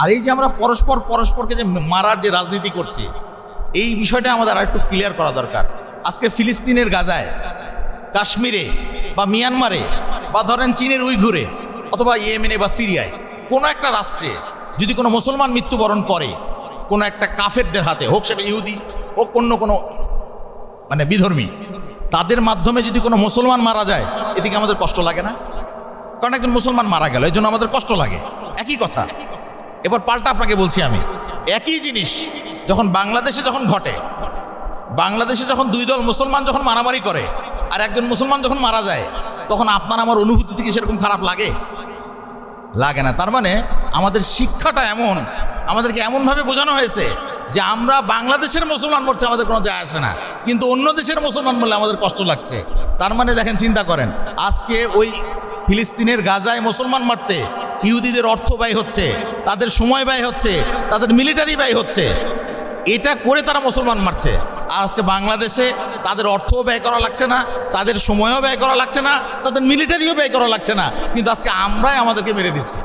আর এই যে আমরা পরস্পরকে যে মারার যে রাজনীতি করছি, এই বিষয়টা আমাদের আর একটু ক্লিয়ার করা দরকার। আজকে ফিলিস্তিনের গাজায়, কাশ্মীরে বা মিয়ানমারে বা ধরেন চীনের উইঘুরে অথবা ইয়েমেনে বা সিরিয়ায় কোনো একটা রাষ্ট্রে যদি কোনো মুসলমান মৃত্যুবরণ করে কোনো একটা কাফেরদের হাতে, হোক সেটা ইহুদি হোক অন্য কোনো মানে বিধর্মী, তাদের মাধ্যমে যদি কোনো মুসলমান মারা যায়, এদিকে আমাদের কষ্ট লাগে না? কারণ একজন মুসলমান মারা গেল, এই জন্য আমাদের কষ্ট লাগে। একই কথা। এবার পাল্টা আপনাকে বলছি আমি, একই জিনিস যখন বাংলাদেশে যখন ঘটে, বাংলাদেশে যখন দুই দল মুসলমান যখন মারামারি করে আর একজন মুসলমান যখন মারা যায়, তখন আপনার আমার অনুভূতি থেকে সেরকম খারাপ লাগে? লাগে না। তার মানে আমাদের শিক্ষাটা এমন, আমাদেরকে এমনভাবে বোঝানো হয়েছে যে আমরা বাংলাদেশের মুসলমান মরছে আমাদের কোনো যায় আসে না, কিন্তু অন্য দেশের মুসলমান মরলে আমাদের কষ্ট লাগছে। তার মানে দেখেন, চিন্তা করেন, আজকে ওই ফিলিস্তিনের গাজায় মুসলমান মারতে ইহুদিদের অর্থ ব্যয় হচ্ছে, তাদের সময় ব্যয় হচ্ছে, তাদের মিলিটারি ব্যয় হচ্ছে, এটা করে তারা মুসলমান মারছে। আর আজকে বাংলাদেশে তাদের অর্থও ব্যয় করা লাগছে না, তাদের সময়ও ব্যয় করা লাগছে না, তাদের মিলিটারিও ব্যয় করা লাগছে না, কিন্তু আজকে আমরাই আমাদেরকে মেরে দিচ্ছি।